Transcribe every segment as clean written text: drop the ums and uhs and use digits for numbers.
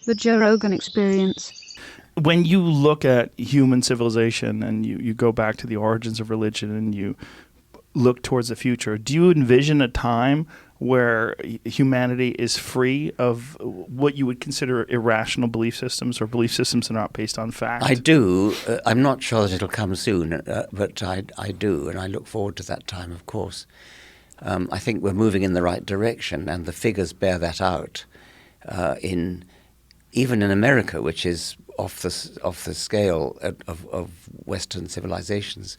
The Joe Rogan Experience. When you look at human civilization and you go back to the origins of religion and you look towards the future, do you envision a time where humanity is free of what you would consider irrational belief systems or belief systems that are not based on fact? I do. I'm not sure that it'll come soon, but I do, and I look forward to that time, of course. I think we're moving in the right direction, and the figures bear that out. Even in America, which is off the scale of Western civilizations,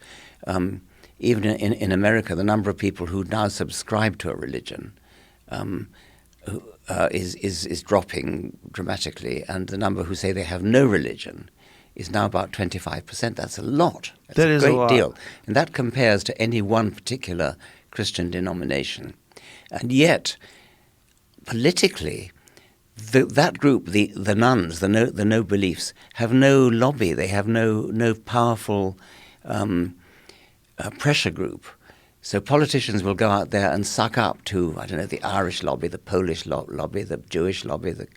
even in America, the number of people who now subscribe to a religion is dropping dramatically, and the number who say they have no religion is now about 25%. That's a lot. That's a great deal. And that compares to any one particular Christian denomination. And yet, politically, that group, the nuns, the no beliefs, have no lobby. They have no powerful pressure group. So politicians will go out there and suck up to, I don't know, the Irish lobby, the Polish lobby, the Jewish lobby, the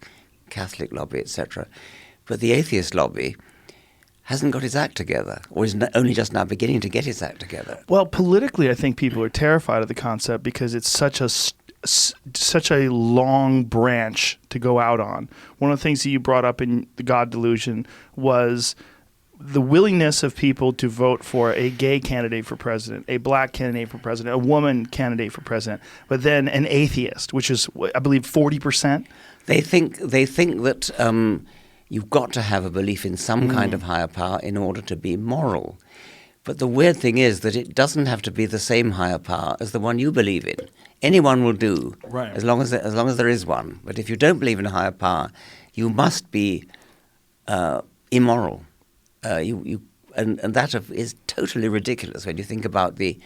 Catholic lobby, etc. But the atheist lobby hasn't got its act together, or is only just now beginning to get its act together. Well, politically, I think people are terrified of the concept because it's such a long branch to go out on. One of the things that you brought up in the God Delusion was the willingness of people to vote for a gay candidate for president, a black candidate for president, a woman candidate for president, but then an atheist, which is, I believe, 40%. They think that you've got to have a belief in some kind of higher power in order to be moral. But the weird thing is that it doesn't have to be the same higher power as the one you believe in. Anyone will do, right, as long as there is one. But if you don't believe in a higher power, you must be immoral. And that is totally ridiculous when you think about the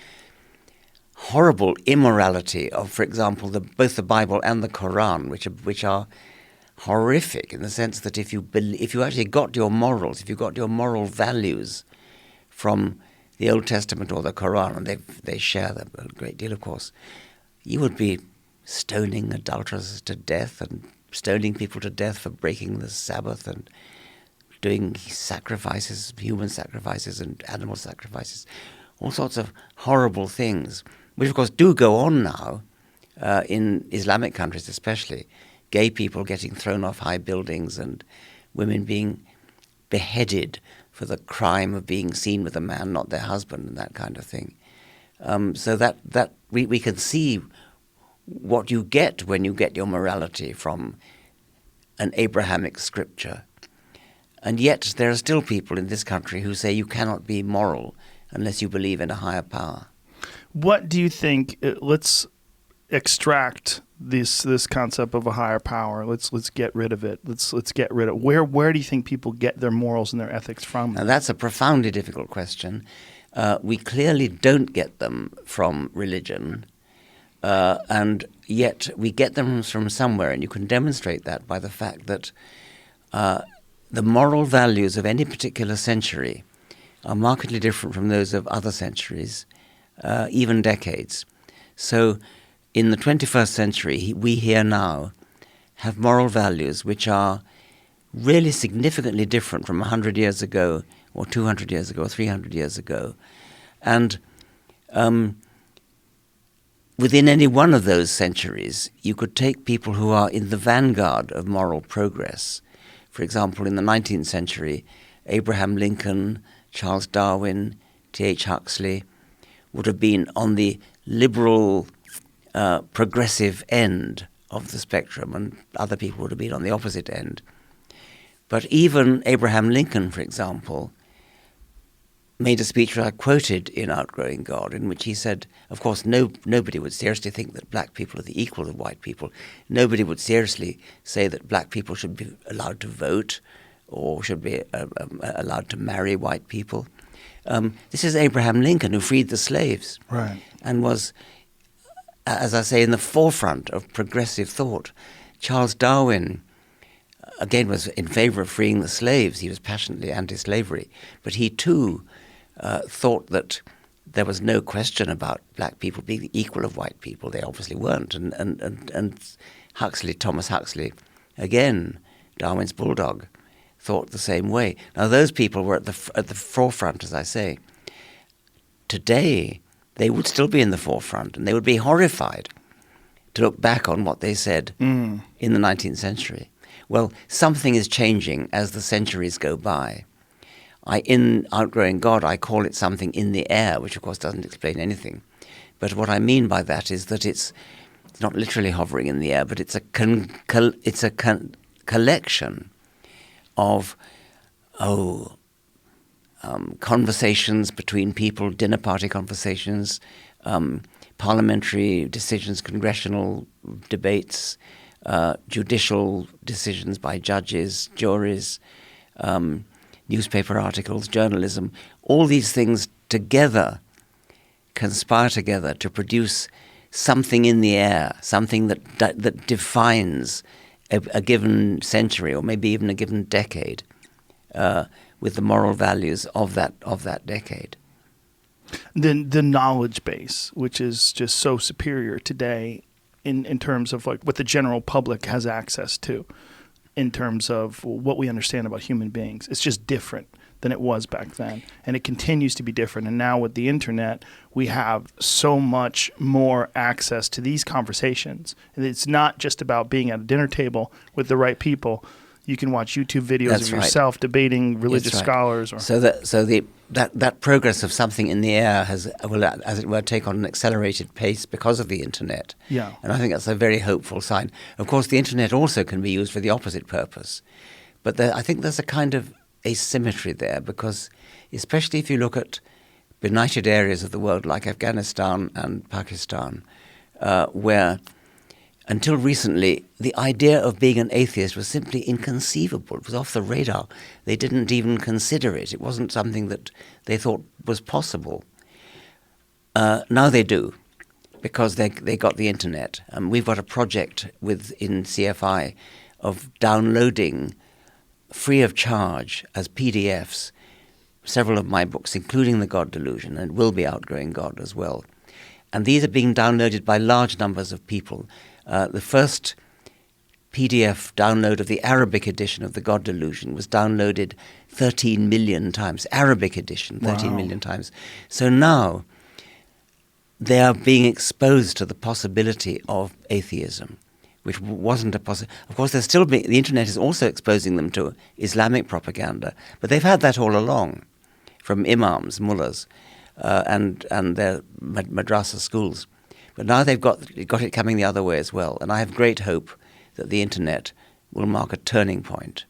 horrible immorality of, for example, both the Bible and the Quran, which are horrific in the sense that if you actually got your morals, if you got your moral values from the Old Testament or the Quran, and they share them a great deal, of course, you would be stoning adulterers to death and stoning people to death for breaking the Sabbath and doing sacrifices, human sacrifices and animal sacrifices, all sorts of horrible things, which of course do go on now in Islamic countries especially. Gay people getting thrown off high buildings and women being beheaded for the crime of being seen with a man, not their husband, and that kind of thing. So that we can see what you get when you get your morality from an Abrahamic scripture. And yet there are still people in this country who say you cannot be moral unless you believe in a higher power. What do you think? Let's extract this concept of a higher power. Let's get rid of it. Let's get rid of where do you think people get their morals and their ethics from? Now that's a profoundly difficult question. We clearly don't get them from religion, and yet we get them from somewhere, and you can demonstrate that by the fact that the moral values of any particular century are markedly different from those of other centuries, even decades. So in the 21st century, we here now have moral values which are really significantly different from 100 years ago or 200 years ago or 300 years ago. And within any one of those centuries, you could take people who are in the vanguard of moral progress. For example, in the 19th century, Abraham Lincoln, Charles Darwin, T.H. Huxley would have been on the liberal, progressive end of the spectrum, and other people would have been on the opposite end. But even Abraham Lincoln, for example, made a speech that I quoted in Outgrowing God, in which he said, of course, nobody would seriously think that black people are the equal of white people. Nobody would seriously say that black people should be allowed to vote or should be allowed to marry white people. This is Abraham Lincoln, who freed the slaves, right, and was, as I say, in the forefront of progressive thought. Charles Darwin, again, was in favor of freeing the slaves. He was passionately anti-slavery, but he too thought that there was no question about black people being the equal of white people. They obviously weren't. And Huxley, Thomas Huxley, again, Darwin's bulldog, thought the same way. Now, those people were at the forefront, as I say. Today, they would still be in the forefront, and they would be horrified to look back on what they said in the 19th century. Well, something is changing as the centuries go by. In Outgrowing God, I call it something in the air, which of course doesn't explain anything. But what I mean by that is that it's not literally hovering in the air, but it's a collection of conversations between people, dinner party conversations, parliamentary decisions, congressional debates, judicial decisions by judges, juries, newspaper articles, journalism. All these things together conspire together to produce something in the air, something that defines a given century or maybe even a given decade with the moral values of that decade. The knowledge base, which is just so superior today in terms of like what the general public has access to, in terms of what we understand about human beings. It's just different than it was back then. And it continues to be different. And now with the internet, we have so much more access to these conversations. And it's not just about being at a dinner table with the right people. You can watch YouTube videos That's of right. yourself debating religious That's right. scholars. That progress of something in the air will, as it were, take on an accelerated pace because of the internet. Yeah. And I think that's a very hopeful sign. Of course, the internet also can be used for the opposite purpose. But I think there's a kind of asymmetry there, because especially if you look at benighted areas of the world like Afghanistan and Pakistan, where until recently the idea of being an atheist was simply inconceivable. It was off the radar. They didn't even consider it. It wasn't something that they thought was possible. Now they do, because they got the internet. We've got a project in CFI of downloading free of charge as PDFs several of my books, including The God Delusion, and will be Outgrowing God as well. And these are being downloaded by large numbers of people. The first PDF download of the Arabic edition of The God Delusion was downloaded 13 million times. Arabic edition, 13 million times. So now they are being exposed to the possibility of atheism, which wasn't a possibility. Of course, the internet is also exposing them to Islamic propaganda, but they've had that all along from imams, mullahs, and their madrasa schools. But now they've got it coming the other way as well, and I have great hope that the internet will mark a turning point.